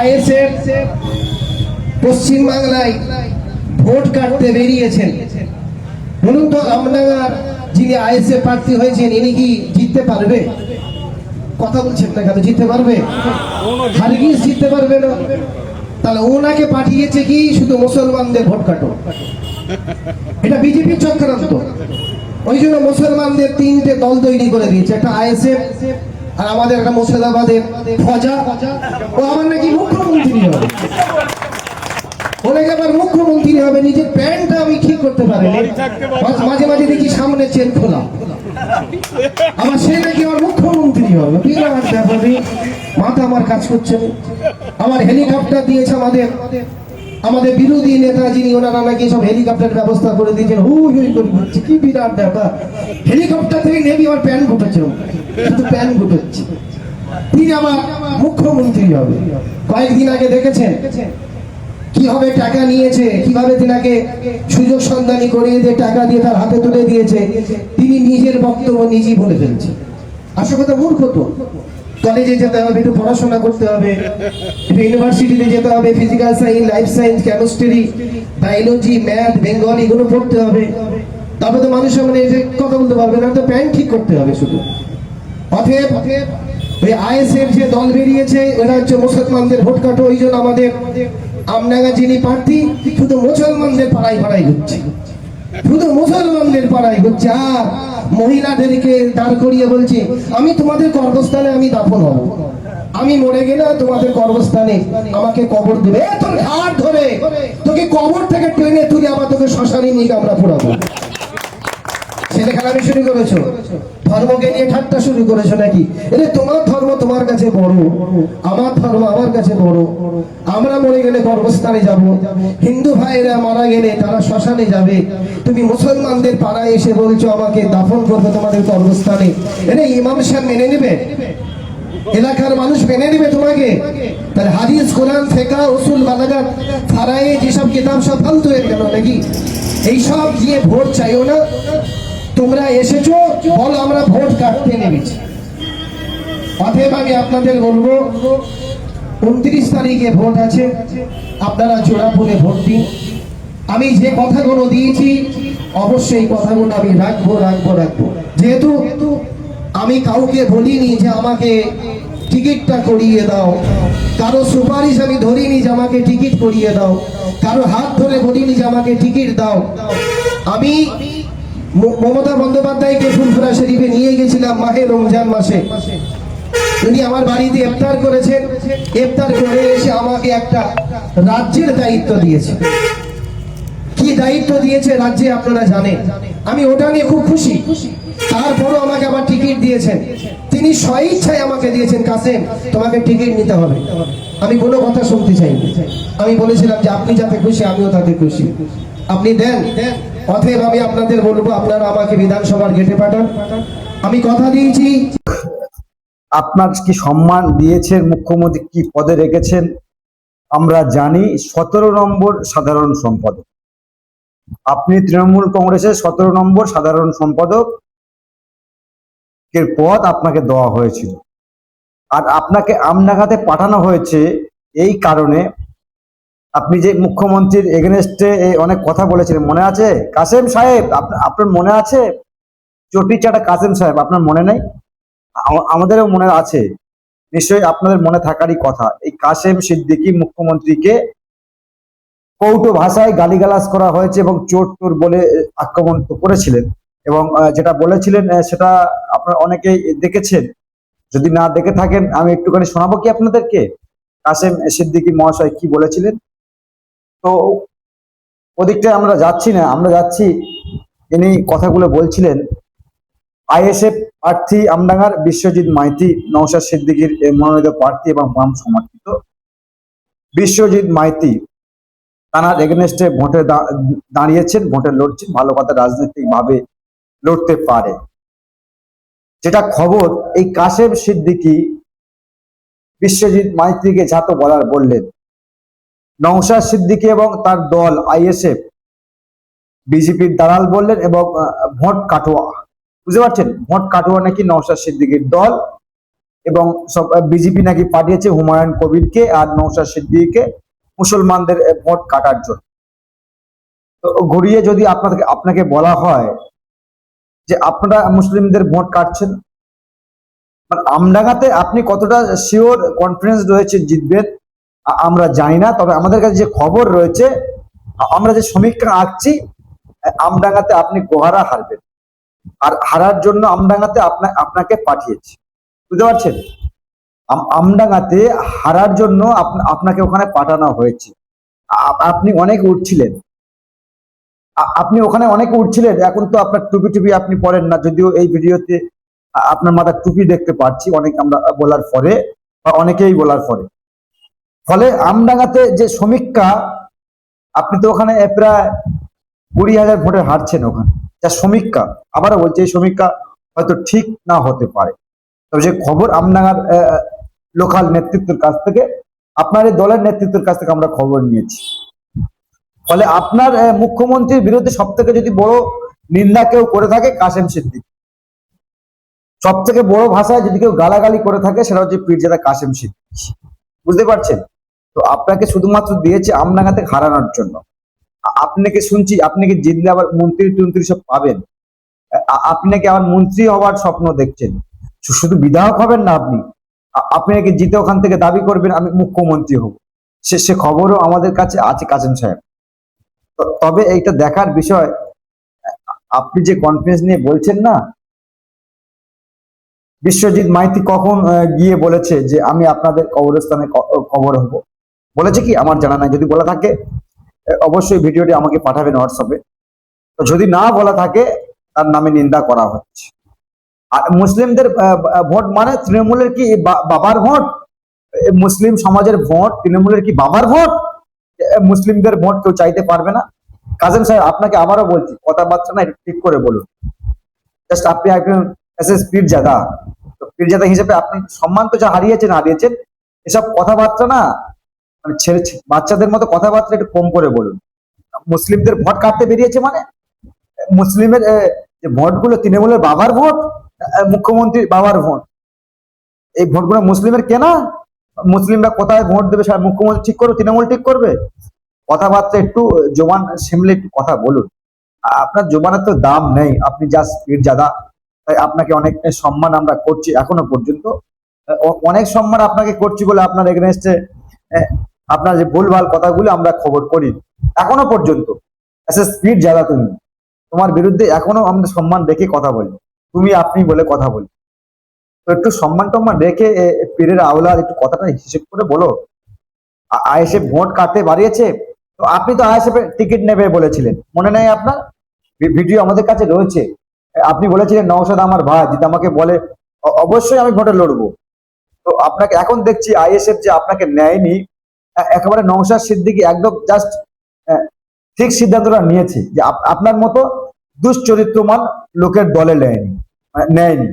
ISF পশ্চিমবাংলায় vote কাটতে বেরিয়েছেন। বলুন তো, আমডাঙ্গার যিনি আইএসএফ প্রার্থী হয়েছেন ইনি কি জিততে পারবে? কথা বলছেন না কেন? জিততে পারবে? হারগিজ জিততে পারবে না। তাহলে ওনাকে পাঠিয়েছে কি শুধু মুসলমানদের ভোট কাটো। এটা বিজেপির চক্রান্ত। ওই জন্য মুসলমানদের তিনটে দল তৈরি করে দিয়েছে, একটা আইএসএফ, আর আমাদের একটা মুর্শিদাবাদের ফজা। ও আমার নাকি মুখ্যমন্ত্রী হবে, ওনাকে আবার মুখ্যমন্ত্রী হবে। নিজের প্যান্টটা আমি ঠিক করতে পারিনি, মাঝে মাঝে দেখি সামনে চেন খোলা, আমার সে নাকি আমার মুখ্যমন্ত্রী হবে। বিরাট ব্যাপারে মাথা আমার কাজ করছে না। আমার হেলিকপ্টার দিয়েছে আমাদের বিরোধী নেতা যিনি, ওনারা নাকি সব হেলিকপ্টার ব্যবস্থা করে দিয়েছেন। হুই করে ঘুরছে, কি বিরাট ব্যাপার। হেলিকপ্টার থেকে নেবি আমার প্যান ঘুটেছে, শুধু প্যান ঘুটেছে। তিনি আমার মুখ্যমন্ত্রী হবে। কয়েকদিন আগে দেখেছেন কিভাবে টাকা নিয়েছে, কিভাবে তিনাকে সুযোগ সন্ধানী করিয়ে দিয়ে টাকা দিয়ে তার হাতে তুলে দিয়েছে। তিনি নিজের বক্তব্য নিজেই বলে ফেলছে। আসল কথা, মূর্খ তো। কলেজে যেতে হবে, একটু পড়াশোনা করতে হবে, একটু ইউনিভার্সিটিতে যেতে হবে, physical science, life science, chemistry, biology, math, Bengal এগুলো পড়তে হবে। তবে তো মানুষ সামনে এসে কথা বলতে পারবে না, তো প্যান্ট ঠিক করতে হবে শুধু। অতএব ওই আইএসএফ যে দল বেরিয়েছে, ওরা হচ্ছে মুসলমানদের ভোট কাটো। ওই জন্য আমাদের আমডাঙ্গা যিনি প্রার্থী শুধু মুসলমানদের পাড়ায় পাড়ায় ঘুরছে, শুধু মুসলমানদের পাড়ায় ঘুরছে। আর মহিলাদেরকে দাঁড় করিয়ে বলছে, আমি তোমাদের কর্মস্থানে আমি দাফন হব, আমি মরে গেলে তোমাদের কর্মস্থানে আমাকে কবর দেবে। তোর ঘাট ধরে তোকে কবর থেকে টেনে তুলে আবার তোকে শ্মশানে নিয়ে আমরা পুরাবো। ছেলে খেলামি শুরু করেছো, ধর্মকে নিয়ে ঠাট্টা শুরু করেছো নাকি? এটা তোমার ধর্ম তোমার কাছে বড়, আমার ধর্ম আমার কাছে বড়। আমরা মরে গেলে কর্মস্থানে যাব, হিন্দু ভাইয়েরা মারা গেলে তারা শ্মশানে যাবে। তুমি মুসলমানদের পাড়ায় এসে বলছো আমাকে দাফন করবে তোমাদের কর্মস্থানে। এটা ইমাম সাহেব মেনে নেবে? এলাকার মানুষ মেনে নেবে তোমাকে? তার হাদিস, কোরআন, ফিকহ, উসুল, বালাগাত, ফারায়ে যেসব কিতাব সব ফালতু হয়ে গেল নাকি? এইসব দিয়ে ভোট চাইও না। তোমরা এসেছো, বলো আমরা ভোট কাটতে নেমেছি। অতএব আমি আপনাদের বলবো, 29 তারিখে ভোট আছে, আপনারা জোড়াফুলে ভোট দিন। আমি যে কথাগুলো দিয়েছি অবশ্যই কথাগুলো আমি রাখবো। যেহেতু আমি কাউকে বলিনি যে আমাকে টিকিটটা করিয়ে দাও, কারো সুপারিশ আমি ধরিনি যে আমাকে টিকিট করিয়ে দাও, কারো হাত ধরে বলিনি যে আমাকে টিকিট দাও। আমি মমতা বন্দ্যোপাধ্যায়কে ফুলফুরা শরীফে নিয়ে গেছিলাম মাহে রমজান মাসে। উনি আমার বাড়িতে ইফতার করেছেন। ইফতার করে এসে আমাকে একটা রাজ্যের দায়িত্ব দিয়েছে। কি দায়িত্ব দিয়েছে রাজ্যে আপনারা জানেন, আমি ওটা নিয়ে খুব খুশি। তারপরও আমাকে আবার টিকিট দিয়েছেন। তিনি স্বইচ্ছায় আমাকে দিয়েছেন, কাসেম তোমাকে টিকিট নিতে হবে। আমি কোনো কথা শুনতে চাইনি। আমি বলেছিলাম যে আপনি যাতে খুশি আমিও তাতে খুশি, আপনি দেন। অতএব আমি আপনাদের বলবো, আপনারা আমাকে বিধানসভার গেটে পাঠান। আমি কথা দিয়েছি। আপনার কি সম্মান দিয়েছেন মুখ্যমন্ত্রী, কি পদে রেখেছেন আমরা জানি? 17 নম্বর সাধারণ সম্পাদক। আপনি তৃণমূল কংগ্রেসের 17 নম্বর সাধারণ সম্পাদক এর পদ আপনাকে দেওয়া হয়েছিল। আর আপনাকে আমডাঙ্গাতে পাঠানো হয়েছে এই কারণে, আপনি যে মুখ্যমন্ত্রীর এগেনস্টে অনেক কথা বলেছিলেন, মনে আছে কাসেম সাহেব? আপনার মনে আছে? চটি চাটা কাসেম সাহেব, আপনার মনে নেই? আমাদেরও মনে আছে, নিশ্চয়ই আপনাদের মনে থাকারই কথা। এই কাসেম সিদ্দিকী মুখ্যমন্ত্রীকে কৌটো ভাষায় গালিগালাজ করা হয়েছে এবং চোর টোর বলে আক্রমণ করেছিলেন। এবং যেটা বলেছিলেন সেটা আপনারা অনেকেই দেখেছেন। যদি না দেখে থাকেন আমি একটুখানি শোনাবো কি আপনাদেরকে, কাসেম সিদ্দিকী মহাশয় কি বলেছিলেন। তো ওদিকটায় আমরা যাচ্ছি না, আমরা যাচ্ছি, ইনি কথাগুলো বলছিলেন। আইএসএফ প্রার্থী আমডাঙ্গার বিশ্বজিৎ মাইতি, নওশাদ সিদ্দিকীর মনোনীত প্রার্থী এবং বাম সমর্থিত বিশ্বজিৎ মাইতি তানার এগেনস্টে ভোটে দাঁড়িয়েছেন, ভোটে লড়ছেন। ভালো কথা, রাজনৈতিক ভাবে লড়তে পারে। যেটা খবর, এই কাসেম সিদ্দিকী বিশ্বজিৎ মাইতিকে যা তো বলার বললেন, নওশাদ সিদ্দিকী এবং তার দল আইএসএফ বিজেপির দালাল বললেন এবং ভোট কাটোয়া, বুঝতে পারছেন? ভোট কাটোয়া নাকি নওশাদ সিদ্দিকীর দল। এবং সব বিজেপি নাকি পাঠিয়েছে হুমায়ুন কবিরকে আর নওশাদ সিদ্দিকীকে মুসলমানদের ভোট কাটার জন্য। তো ঘুরিয়ে যদি আপনাকে বলা হয় যে আপনারা মুসলিমদের ভোট কাটছেন, মানে আমডাঙ্গাতে আপনি কতটা শিওর কনফিডেন্স রয়েছে জিতবেন আমরা জানি না, তবে আমাদের কাছে যে খবর রয়েছে, আমরা যে সমীক্ষা আঁকছি, আমডাঙ্গাতে আপনি গোহারা হারবেন। আর হারার জন্য আমডাঙ্গাতে আপনাকে পাঠিয়েছে, বুঝতে পারছেন? আমডাঙ্গাতে হারার জন্য আপনাকে ওখানে পাঠানো হয়েছে। আপনি অনেক উঠছিলেন, আপনি ওখানে অনেক উঠছিলেন, এখন তো আপনার টুপি টুপি আপনি পরেন না, যদিও এই ভিডিওতে আপনার মাথার টুপি দেখতে পাচ্ছি অনেক আমরা বলার পরে, বা অনেকেই বলার পরে। ফলে আমডাঙ্গাতে যে সমীক্ষা, আপনি তো ওখানে প্রায় 20,000 ভোটে হারছেন ওখানে, যা সমীক্ষা। আবারও বলছি, এই সমীক্ষা হয়তো ঠিক না হতে পারে, তবে যে খবর আমডাঙ্গার লোকাল নেতৃত্বের কাছ থেকে, আপনার এই দলের নেতৃত্বের কাছ থেকে আমরা খবর নিয়েছি। ফলে আপনার মুখ্যমন্ত্রীর বিরুদ্ধে সব থেকে যদি বড় নিন্দা কেউ করে থাকে, কাসেম সিদ্দিকী। সব থেকে বড় ভাষায় যদি কেউ গালাগালি করে থাকে, সেটা হচ্ছে পীরজাদা কাসেম সিদ্দিকী, বুঝতে পারছেন? তো আপনাকে শুধুমাত্র দিয়েছে আমডাঙ্গাতে হারানোর জন্য। আপনাকে শুনছি আপনি কি জিতলে আবার মন্ত্রী টন্ত্রী সব পাবেন, আপনি নাকি আবার মন্ত্রী হওয়ার স্বপ্ন দেখছেন। শুধু বিধায়ক হবেন না, আপনি নাকি জিতে ওখান থেকে দাবি করবেন আমি মুখ্যমন্ত্রী হব। সে খবরও আমাদের কাছে আছে কাসেম সাহেব। তবে এইটা দেখার বিষয়, আপনি যে কনফিডেন্স নিয়ে বলছেন না, বিশ্বজিৎ মাইতি কখন গিয়ে বলেছে যে আমি আপনাদের কবরস্থানে কবর হব? বলেছে কি আমার জানা নাই, যদি বলা থাকে অবশ্যই ভিডিওটি আমাকে পাঠাবেন হোয়াটসঅ্যাপে। তো যদি না বলা থাকে, তার নামে নিন্দা করা হচ্ছে। আর মুসলিমদের ভোট মানে তৃণমূলের কি বাবার ভোট? মুসলিম সমাজের ভোট তৃণমূলের কি বাবার ভোট? মুসলিমদের ভোট কেউ চাইতে পারবে না। কাসেম সাহেব, আপনাকে আবারও বলছি, কথাবার্তা না একটু ঠিক করে বলুন। জাস্ট আপনি একজন পীরজাদা, তো পীরজাদা হিসেবে আপনি সম্মান তো যা হারিয়েছেন, এসব কথাবার্তা না, মানে ছেলে বাচ্চাদের মতো কথাবার্তা একটু কম করে বলুন। মুসলিমদের ভোট কাটতে বেরিয়েছে মানে, মুসলিমের যে ভোটগুলো তৃণমূলের বাবার ভোট, মুখ্যমন্ত্রীর বাবার ভোট, এই ভোটগুলো মুসলিমের কেনা। মুসলিমরা কোথায় ভোট দেবে সেটা মুখ্যমন্ত্রী ঠিক করবে, তৃণমূল ঠিক করবে? কথাবার্তা একটু জোবান সামলে একটু কথা বলুন। আপনার জোবানের তো দাম নেই, আপনি জাস্ট পীরজাদা, তাই আপনাকে অনেক সম্মান আমরা করছি এখনো পর্যন্ত। অনেক সম্মান আপনাকে করছি বলে আপনার এগেনস্টে আপনার যে ভুলভাল কথাগুলো আমরা খবর করি এখনো পর্যন্ত। পীরজাদা, তোমার বিরুদ্ধে এখনো আমরা সম্মান রেখে কথা বলি, তুমি আপনি বলে কথা বলি। তো একটু সম্মান টম্মান রেখে পীরের আওলাদ একটু কথাটা হিসেব করে বলো। আইএসএফ ভোট কাটতে বাড়িয়েছে, তো আপনি তো আইএসএফ এর টিকিট নেবে বলেছিলেন, মনে নেই আপনার? ভিডিও আমাদের কাছে রয়েছে। আপনি বলেছিলেন নওশাদ আমার ভাই, যদি আমাকে বলে অবশ্যই আমি ভোটে লড়বো। তো আপনাকে এখন দেখছি আইএসএফ যে আপনাকে নেয়নি, একেবারে নওশাদ সিদ্দিকী একদম জাস্ট ঠিক সিদ্ধান্তটা নিয়েছে যে আপনার মতো দুশ্চরিত্রমান লোকের দলে নেয়নি,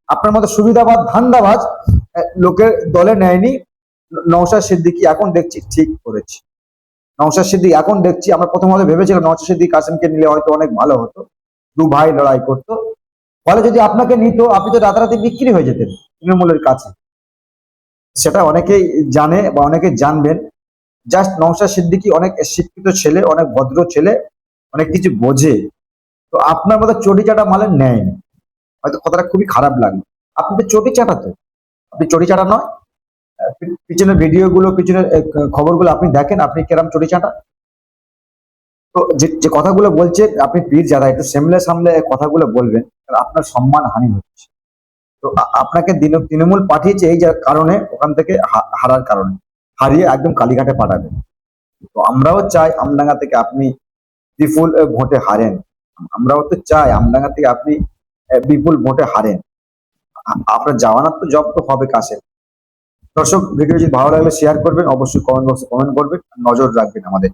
আপনার মতো সুবিধাবাদ ধান্দাবাজ লোকের দলে নেয়নি। নওশাদ সিদ্দিকী এখন দেখছি ঠিক করেছে। নওশাদ সিদ্দিকী এখন দেখছি, আমরা প্রথমত ভেবেছিলাম নওশাদ সিদ্দিকী কাসেমকে নিলে হয়তো অনেক ভালো হতো, দু ভাই লড়াই করতো। ফলে যদি আপনাকে নিত, আপনি তো রাতারাতি বিক্রি হয়ে যেতেন তৃণমূলের কাছে। সেটা অনেকেই জানে বা অনেকে জানবেন। জাস্ট নওশাদ সিদ্দিকী অনেক শিক্ষিত ছেলে, অনেক ভদ্র ছেলে, অনেক কিছু বোঝে। তো আপনার মতো চটি চাটা মালের নেয়নি, হয়তো কথাটা খুবই খারাপ লাগবে। আপনি তো চটি চাটা, তো আপনি চটি চাটা নয়। পিছনের ভিডিওগুলো, পিছনের খবরগুলো আপনি দেখেন, আপনি কেরাম চটি চাটা। তো যে কথাগুলো বলছেন আপনি পীরজাদা, একটু সামলে কথাগুলো বলবেন, আপনার সম্মান হানি হচ্ছে। তো আপনাকে তৃণমূল পাঠিয়েছে এই কারণে, ওখান থেকে হারার কারণে, হারিয়ে একদম কালীঘাটে পাঠাবেন। তো আমরাও চাই আমডাঙ্গা থেকে আপনি বিপুল ভোটে হারেন, আমরাও তো চাই আমডাঙ্গা থেকে আপনি বিপুল ভোটে হারেন। আপনার জামানত তো জব্দ হবে কাসেম। দর্শক, ভিডিও যদি ভালো লাগলে শেয়ার করবেন, অবশ্যই কমেন্ট বক্সে কমেন্ট করবেন, নজর রাখবেন আমাদের।